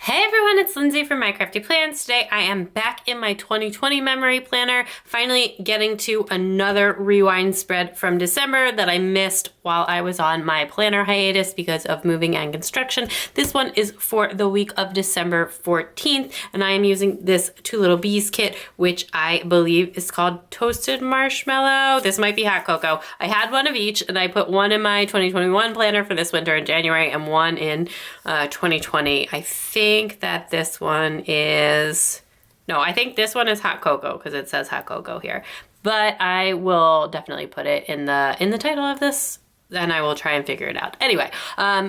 Hey everyone, it's Lindsay from My Crafty Plans. Today I am back in my 2020 memory planner, finally getting to another rewind spread from December that I missed while I was on my planner hiatus because of moving and construction. This one is for the week of December 14th, and I am using this Two Lil Bees kit, which I believe is called Toasted Marshmallow. This might be hot cocoa. I had one of each, and I put one in my 2021 planner for this winter in January and one in 2020. I think that this one is, no, I think this one is hot cocoa because it says hot cocoa here. But I will definitely put it in the title of this, and I will try and figure it out. Anyway,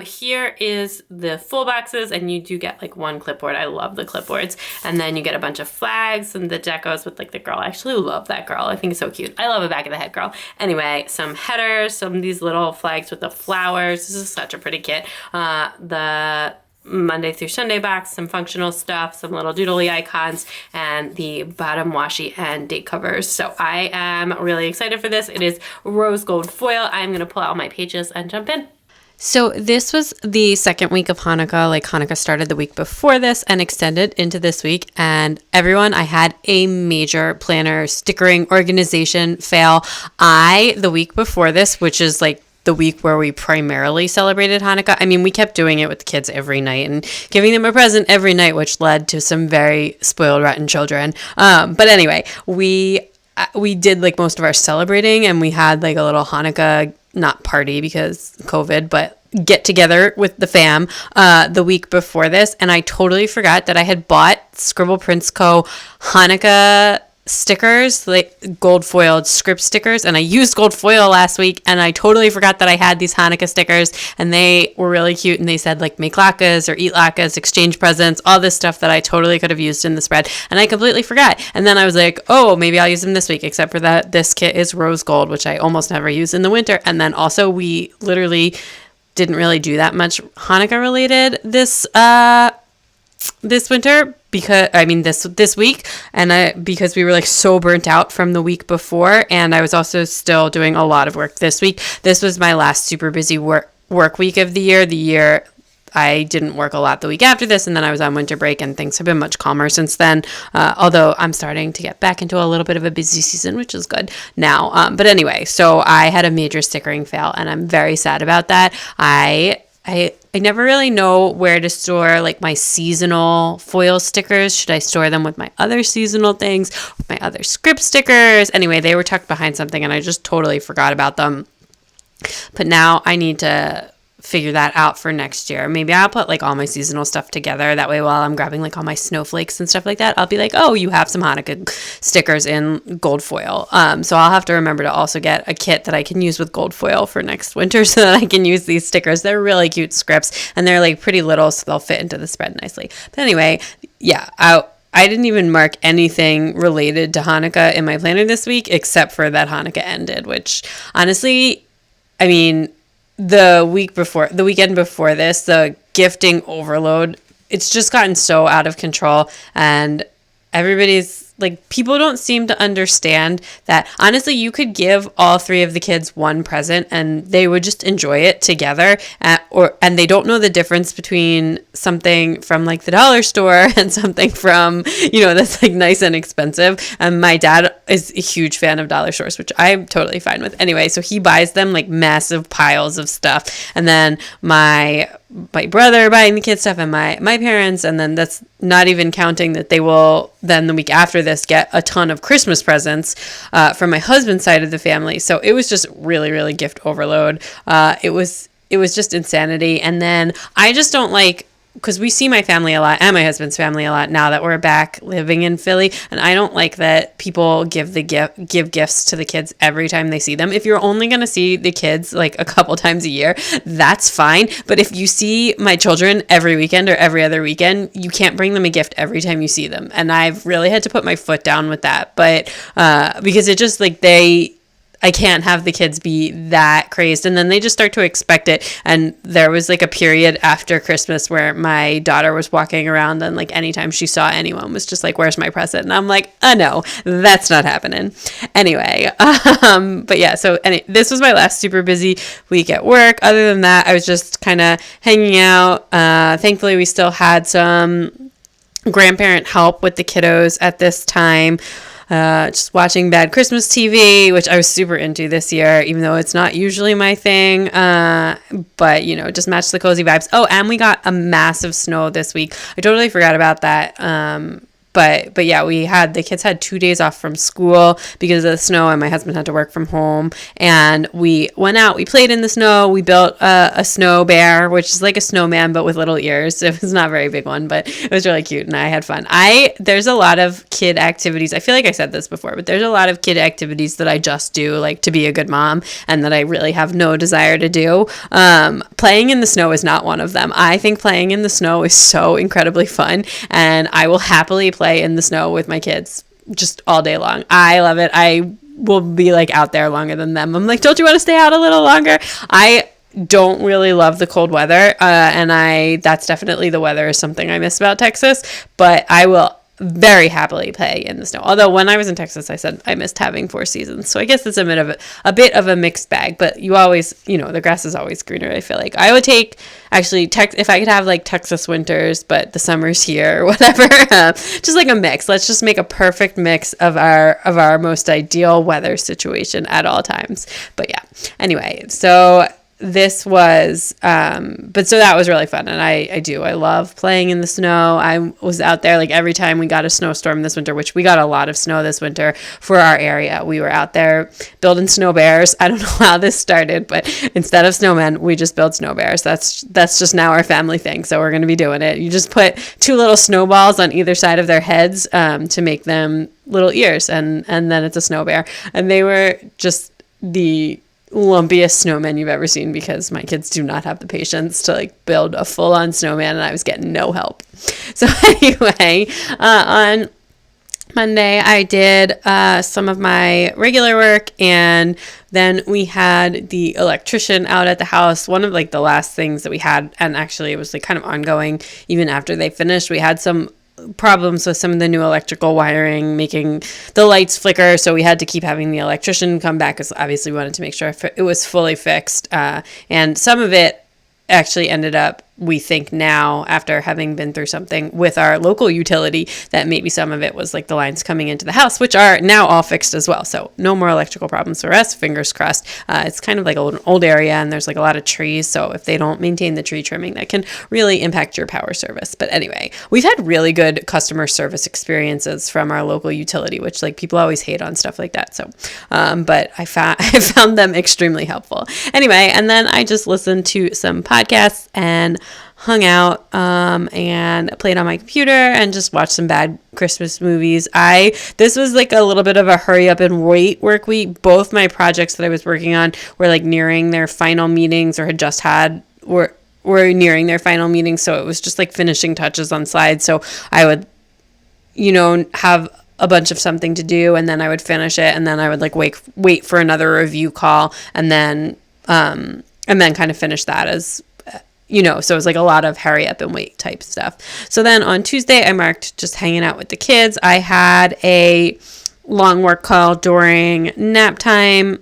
here is the full boxes, and you do get like one clipboard. I love the clipboards. And then you get a bunch of flags and the decos with like the girl. I actually love that girl. I think it's so cute. I love a back of the head girl. Anyway, some headers, some of these little flags with the flowers. This is such a pretty kit. The Monday through Sunday box, some functional stuff, some little doodly icons, and the bottom washi and date covers. So I am really excited for this. It is rose gold foil. I'm going to pull out my pages and jump in. So this was the second week of Hanukkah. Like Hanukkah started the week before this and extended into this week. And everyone, I had a major planner stickering organization fail. The week before this, which is like the week where we primarily celebrated Hanukkah. I mean, we kept doing it with the kids every night and giving them a present every night, which led to some very spoiled, rotten children. But anyway, we did like most of our celebrating, and we had like a little Hanukkah, not party because COVID, but get together with the fam the week before this. And I totally forgot that I had bought Scribble Prints Co. Hanukkah stickers, like gold foiled script stickers, and I used gold foil last week, and I totally forgot that I had these Hanukkah stickers, and they were really cute, and they said like make latkes or eat latkes, exchange presents, all this stuff that I totally could have used in the spread, and I completely forgot. And then I was like, oh, maybe I'll use them this week, except for that this kit is rose gold, which I almost never use in the winter. And then also we literally didn't really do that much Hanukkah related this winter, because this week, and because we were like so burnt out from the week before, and I was also still doing a lot of work this week. This was my last super busy work week of the year. I didn't work a lot the week after this, and then I was on winter break, and things have been much calmer since then, although I'm starting to get back into a little bit of a busy season, which is good now. But anyway, so I had a major stickering fail, and I'm very sad about that. I never really know where to store like my seasonal foil stickers. Should I store them with my other seasonal things, with my other script stickers? Anyway, they were tucked behind something, and I just totally forgot about them. But now I need to figure that out for next year. Maybe I'll put like all my seasonal stuff together. That way, while I'm grabbing like all my snowflakes and stuff like that, I'll be like, oh, you have some Hanukkah stickers in gold foil. So I'll have to remember to also get a kit that I can use with gold foil for next winter so that I can use these stickers. They're really cute scripts, and they're like pretty little, so they'll fit into the spread nicely. But anyway, yeah, I didn't even mark anything related to Hanukkah in my planner this week, except for that Hanukkah ended, which honestly, I mean, the weekend before this, the gifting overload, it's just gotten so out of control, and everybody's like, people don't seem to understand that honestly you could give all three of the kids one present and they would just enjoy it together, and they don't know the difference between something from like the dollar store and something from, that's like nice and expensive. And my dad is a huge fan of dollar stores, which I'm totally fine with anyway, so he buys them like massive piles of stuff, and then my brother buying the kids stuff, and my parents, and then that's not even counting that they will then the week after this get a ton of Christmas presents from my husband's side of the family. So it was just really, really gift overload. It was just insanity. And then I just don't like, because we see my family a lot and my husband's family a lot now that we're back living in Philly, and I don't like that people give gifts to the kids every time they see them. If you're only going to see the kids like a couple times a year, that's fine. But if you see my children every weekend or every other weekend, you can't bring them a gift every time you see them. And I've really had to put my foot down with that. But because it just like I can't have the kids be that crazed. And then they just start to expect it. And there was like a period after Christmas where my daughter was walking around and like anytime she saw anyone was just like, where's my present? And I'm like, no, that's not happening. Anyway, but yeah, so this was my last super busy week at work. Other than that, I was just kind of hanging out. Thankfully, we still had some grandparent help with the kiddos at this time. Just watching Bad Christmas TV, which I was super into this year, even though it's not usually my thing. But, you know, just match the cozy vibes. Oh, and we got a massive snow this week. I totally forgot about that. But yeah, the kids had 2 days off from school because of the snow, and my husband had to work from home. And we went out, we played in the snow, we built a snow bear, which is like a snowman, but with little ears. It was not a very big one, but it was really cute, and I had fun. There's a lot of kid activities. I feel like I said this before, but there's a lot of kid activities that I just do, like to be a good mom, and that I really have no desire to do. Playing in the snow is not one of them. I think playing in the snow is so incredibly fun, and I will happily play in the snow with my kids just all day long. I love it. I will be like out there longer than them. I'm like, don't you want to stay out a little longer? I don't really love the cold weather, and that's definitely the weather is something I miss about Texas, but I will very happily play in the snow. Although when I was in Texas, I said I missed having 4 seasons. So I guess it's a bit of a mixed bag, but you always, you know, the grass is always greener. I feel like I would take actually if I could have like Texas winters, but the summers here or whatever, just like a mix. Let's just make a perfect mix of our most ideal weather situation at all times. But yeah, anyway, so this was, but so that was really fun. And I love playing in the snow. I was out there like every time we got a snowstorm this winter, which we got a lot of snow this winter for our area. We were out there building snow bears. I don't know how this started, but instead of snowmen, we just build snow bears. That's just now our family thing. So we're going to be doing it. You just put 2 little snowballs on either side of their heads, to make them little ears. And then it's a snow bear. And they were just the lumpiest snowmen you've ever seen because my kids do not have the patience to like build a full-on snowman, and I was getting no help. So anyway, on Monday I did some of my regular work, and then we had the electrician out at the house. One of like the last things that we had, and actually it was like kind of ongoing even after they finished, we had some problems with some of the new electrical wiring making the lights flicker, so we had to keep having the electrician come back because obviously we wanted to make sure it was fully fixed, and some of it actually ended up, we think now, after having been through something with our local utility, that maybe some of it was like the lines coming into the house, which are now all fixed as well. So no more electrical problems for us, fingers crossed. It's kind of like an old area, and there's like a lot of trees. So if they don't maintain the tree trimming, that can really impact your power service. But anyway, we've had really good customer service experiences from our local utility, which like people always hate on stuff like that. So, but I found them extremely helpful. Anyway, and then I just listened to some podcasts and hung out and played on my computer and just watched some bad Christmas movies. This was like a little bit of a hurry up and wait work week. Both my projects that I was working on were like nearing their final meetings, or had just had were nearing their final meetings. So it was just like finishing touches on slides. So I would, you know, have a bunch of something to do, and then I would finish it, and then I would like wait for another review call, and then kind of finish that as, you know, so it was like a lot of hurry up and wait type stuff. So then on Tuesday, I marked just hanging out with the kids. I had a long work call during nap time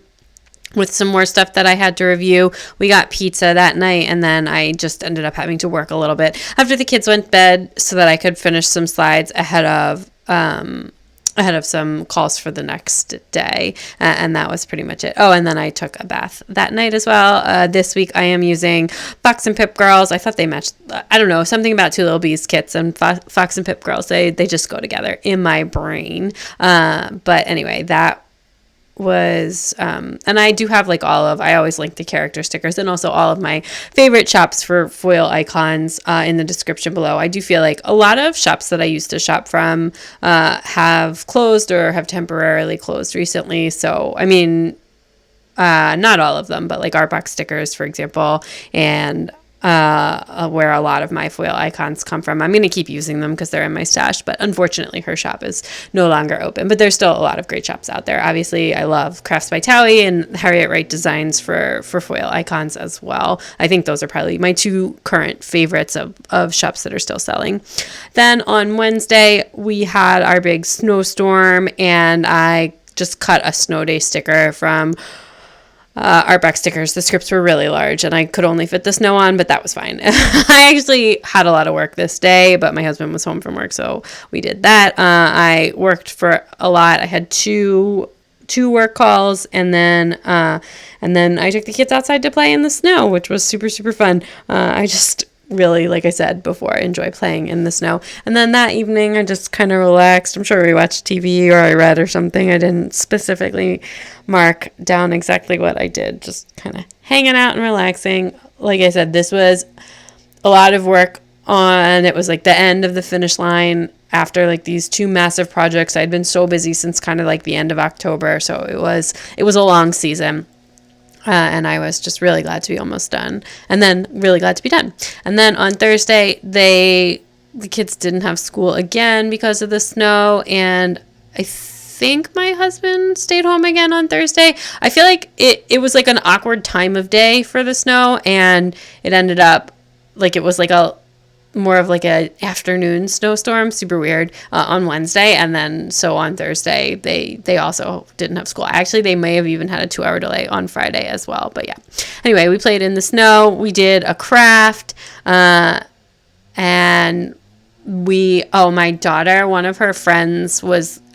with some more stuff that I had to review. We got pizza that night, and then I just ended up having to work a little bit after the kids went to bed so that I could finish some slides ahead of some calls for the next day, and that was pretty much it. Oh, and then I took a bath that night as well. This week I am using Fox and Pip Girls. I thought they matched. I don't know, something about Two Lil Bees kits and Fox and Pip Girls. They just go together in my brain. But anyway, that was and I do have like I always link the character stickers and also all of my favorite shops for foil icons in the description below. I do feel like a lot of shops that I used to shop from have closed or have temporarily closed recently. So I mean, not all of them, but like Art Box Stickers, for example, and where a lot of my foil icons come from. I'm going to keep using them because they're in my stash, but unfortunately her shop is no longer open. But there's still a lot of great shops out there. Obviously, I love Crafts by Towie and Harriet Wright Designs for foil icons as well. I think those are probably my two current favorites of shops that are still selling. Then on Wednesday, we had our big snowstorm, and I just cut a snow day sticker from Artback stickers. The scripts were really large and I could only fit the snow on, but that was fine. I actually had a lot of work this day, but my husband was home from work, so we did that. I worked for a lot. I had two work calls, and then I took the kids outside to play in the snow, which was super, super fun. I just really, like I said before, enjoy playing in the snow. And then that evening I just kind of relaxed. I'm sure we watched TV or I read or something. I didn't specifically mark down exactly what I did, just kind of hanging out and relaxing. Like I said, this was a lot of work it was like the end of the finish line after like these two massive projects. I'd been so busy since kind of like the end of October, so it was a long season. And I was just really glad to be almost done, and then really glad to be done. And then on Thursday, the kids didn't have school again because of the snow, and I think my husband stayed home again on Thursday. I feel like it was like an awkward time of day for the snow, and it ended up like it was like more of like a afternoon snowstorm, super weird, on Wednesday. And then so on Thursday they also didn't have school. Actually, they may have even had a 2-hour delay on Friday as well, but yeah. Anyway, we played in the snow, we did a craft, and my daughter, one of her friends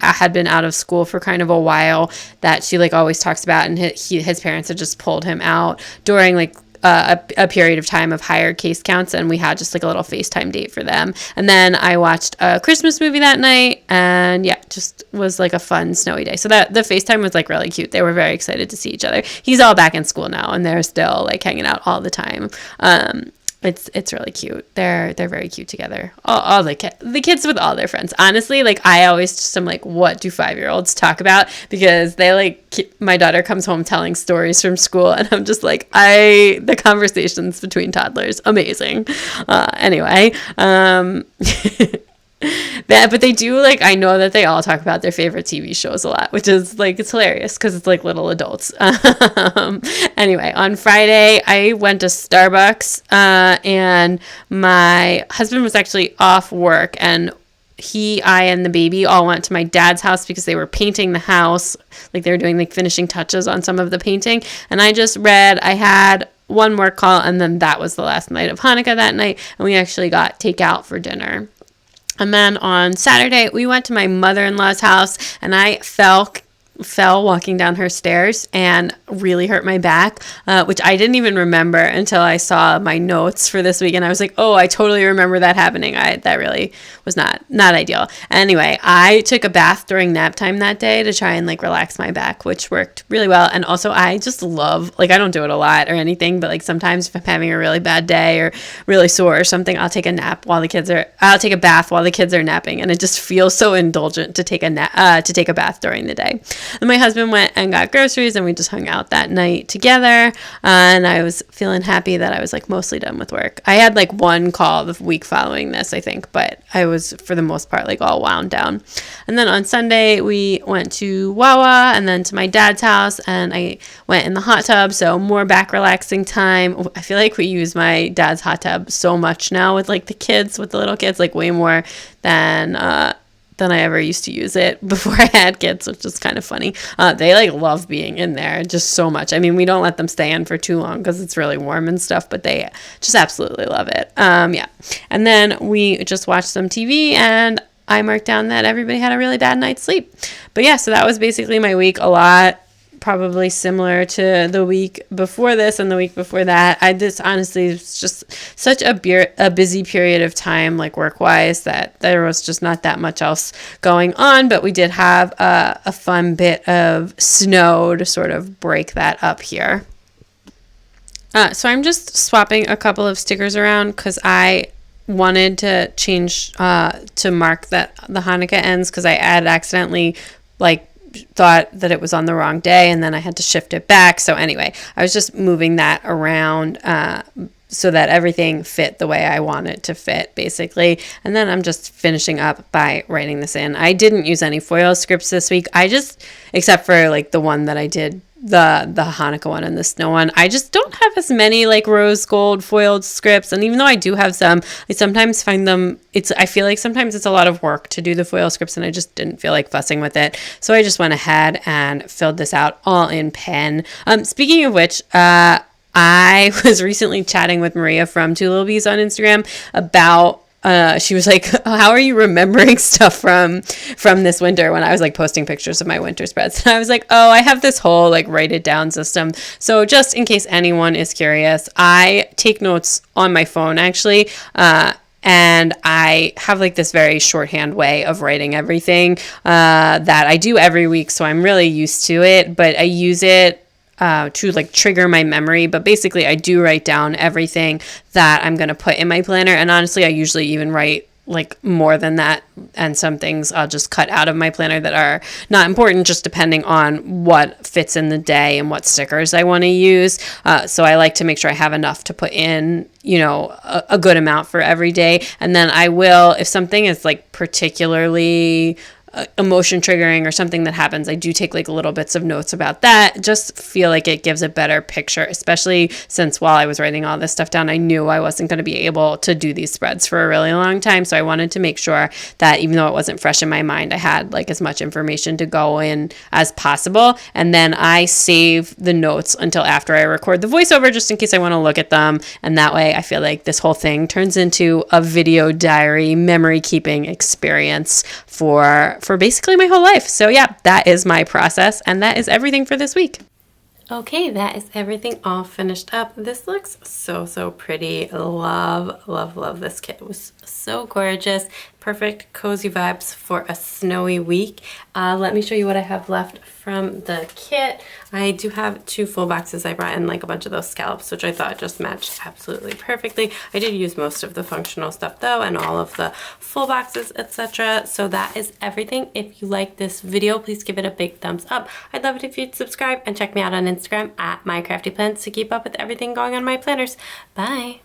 had been out of school for kind of a while, that she like always talks about, and his parents had just pulled him out during like a period of time of higher case counts, and we had just like a little FaceTime date for them. And then I watched a Christmas movie that night, and yeah, just was like a fun snowy day. So that the FaceTime was like really cute. They were very excited to see each other. He's all back in school now, and they're still like hanging out all the time. It's really cute. They're very cute together. All the kids with all their friends. Honestly, like I always just am like, what do 5-year-olds talk about? Because they like, my daughter comes home telling stories from school, and I'm just like, the conversations between toddlers, amazing. Anyway, but they do, like, I know that they all talk about their favorite TV shows a lot, which is like, it's hilarious because it's like little adults. Anyway, on Friday I went to Starbucks, and my husband was actually off work, and I and the baby all went to my dad's house because they were painting the house. Like they were doing like finishing touches on some of the painting. And I had one more call, and then that was the last night of Hanukkah that night. And we actually got takeout for dinner. And then on Saturday, we went to my mother-in-law's house, and I fell walking down her stairs and really hurt my back, which I didn't even remember until I saw my notes for this week, and I was like, oh, I totally remember that happening. That really was not ideal. Anyway, I took a bath during nap time that day to try and like relax my back, which worked really well. And also I just love, like, I don't do it a lot or anything, but like sometimes if I'm having a really bad day or really sore or something, I'll take a bath while the kids are napping, and it just feels so indulgent to take a bath during the day. And my husband went and got groceries, and we just hung out that night together. And I was feeling happy that I was like mostly done with work. I had like one call the week following this, I think, but I was for the most part like all wound down. And then on Sunday we went to Wawa and then to my dad's house, and I went in the hot tub. So more back relaxing time. I feel like we use my dad's hot tub so much now with like the little kids, like way more than I ever used to use it before I had kids, which is kind of funny. They like love being in there just so much. I mean, we don't let them stay in for too long because it's really warm and stuff, but they just absolutely love it. Yeah. And then we just watched some TV, and I marked down that everybody had a really bad night's sleep. But yeah, so that was basically my week. A lot probably similar to the week before this and the week before that. Honestly, it's just such a busy period of time, like work-wise, that there was just not that much else going on. But we did have a fun bit of snow to sort of break that up here. So I'm just swapping a couple of stickers around because I wanted to change to mark that the Hanukkah ends, because I had accidentally thought that it was on the wrong day, and then I had to shift it back. So anyway, I was just moving that around so that everything fit the way I want it to fit, basically. And then I'm just finishing up by writing this in. I didn't use any foil scripts this week. Except for like the one that I did, the Hanukkah one and the snow one, I just don't have as many like rose gold foiled scripts. And even though I do have some, I sometimes find them, I feel like sometimes it's a lot of work to do the foil scripts, and I just didn't feel like fussing with it. So I just went ahead and filled this out all in pen. Speaking of which, I was recently chatting with Maria from Two Lil Bees on Instagram about, she was like, how are you remembering stuff from this winter, when I was like posting pictures of my winter spreads. And I was like, oh, I have this whole like write it down system. So just in case anyone is curious, I take notes on my phone actually. And I have like this very shorthand way of writing everything that I do every week. So I'm really used to it, but I use it to like trigger my memory. But basically I do write down everything that I'm going to put in my planner. And honestly, I usually even write like more than that. And some things I'll just cut out of my planner that are not important, just depending on what fits in the day and what stickers I want to use. So I like to make sure I have enough to put in, a good amount for every day. And then I will, if something is like particularly emotion triggering or something that happens, I do take like little bits of notes about that. Just feel like it gives a better picture, especially since while I was writing all this stuff down, I knew I wasn't going to be able to do these spreads for a really long time. So I wanted to make sure that even though it wasn't fresh in my mind, I had like as much information to go in as possible. And then I save the notes until after I record the voiceover, just in case I want to look at them. And that way I feel like this whole thing turns into a video diary memory keeping experience for basically my whole life. So yeah, that is my process, and that is everything for this week. Okay, that is everything all finished up. This looks so pretty. Love this kit. It was so gorgeous. Perfect cozy vibes for a snowy week. Let me show you what I have left from the kit. I do have 2 full boxes. I brought in like a bunch of those scallops, which I thought just matched absolutely perfectly. I did use most of the functional stuff though, and all of the full boxes, etc. So that is everything. If you like this video, please give it a big thumbs up. I'd love it if you'd subscribe and check me out on Instagram at mycraftyplans to keep up with everything going on in my planners. Bye!